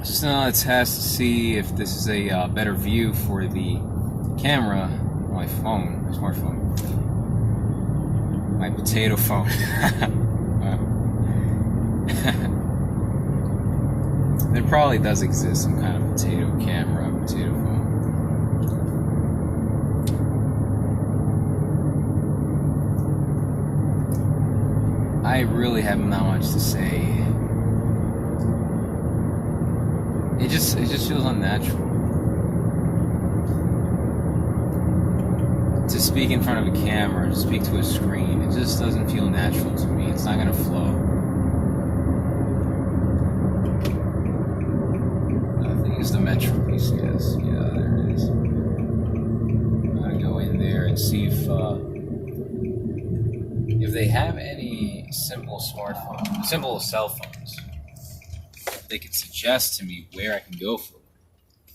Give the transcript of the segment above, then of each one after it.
Just another test to see if this is a better view for the camera on my phone, my smartphone, my potato phone. There probably does exist some kind of potato camera, potato phone. I really have not much to say. It just feels unnatural to speak in front of a camera, to speak to a screen. It just doesn't feel natural to me. It's not gonna flow. I think it's the Metro PCS. Yeah, there it is. I'm gonna go in there and see if they have any simple smartphones, simple cell phones. They could suggest to me where I can go for one,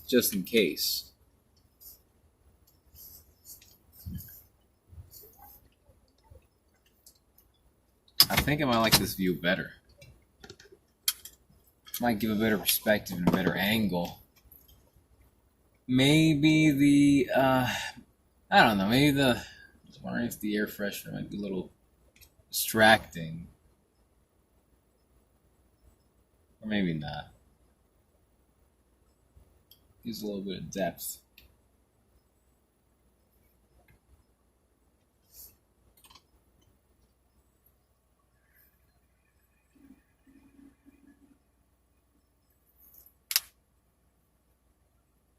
just in case. I think I might like this view better. Might give a better perspective and a better angle. Maybe the, I don't know, maybe I was wondering if the air freshener might be a little distracting. Or maybe not. Gives a little bit of depth.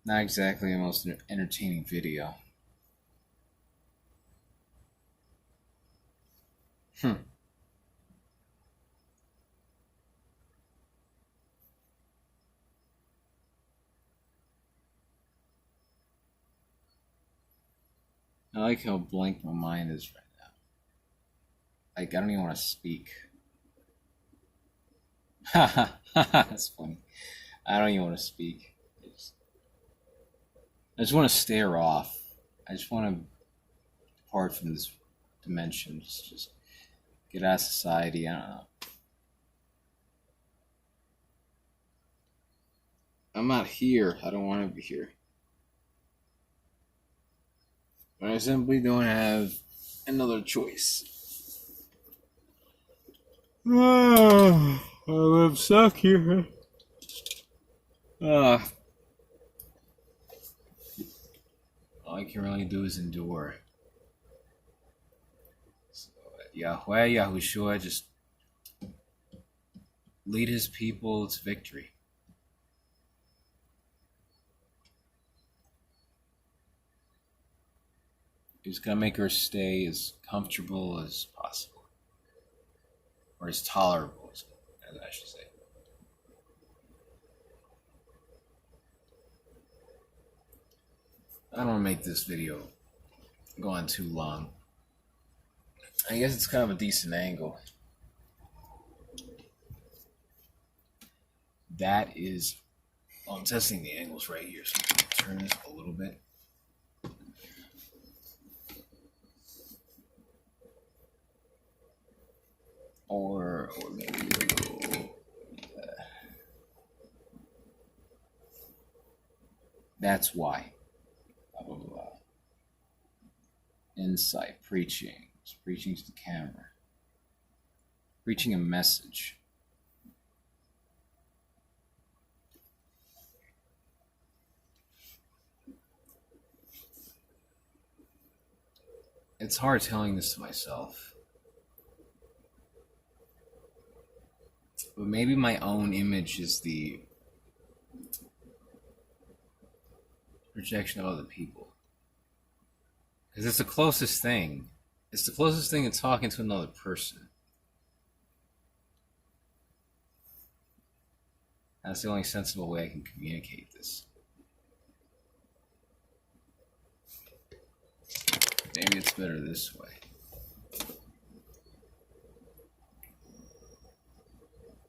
Not exactly the most entertaining video. I like how blank my mind is right now. Like, I don't even want to speak. That's funny. I don't even want to speak. I just want to stare off. I just want to depart from this dimension. Just get out of society. I don't know. I'm not here. I don't want to be here. But I simply don't have another choice. I'm stuck here. All I can really do is endure. So, Yahweh, Yahushua, just lead his people to victory. He's gonna make her stay as comfortable as possible. Or as tolerable as I should say. I don't want to make this video go on too long. I guess it's kind of a decent angle. That is... Oh, I'm testing the angles right here, so I'm going to turn this a little bit. Or maybe a little... That's why. Blah, blah, blah. Insight, preaching. It's preaching to the camera. Preaching a message. It's hard telling this to myself. But maybe my own image is the projection of other people. Because it's the closest thing. It's the closest thing to talking to another person. That's the only sensible way I can communicate this. Maybe it's better this way.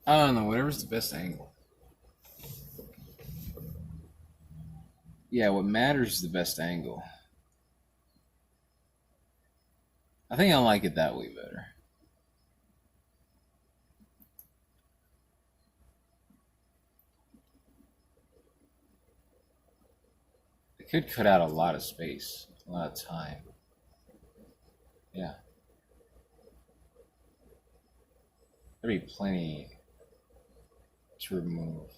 I don't know, whatever's the best angle. Yeah, what matters is the best angle. I think I like it that way better. It could cut out a lot of space, a lot of time. Yeah. There'd be plenty to remove.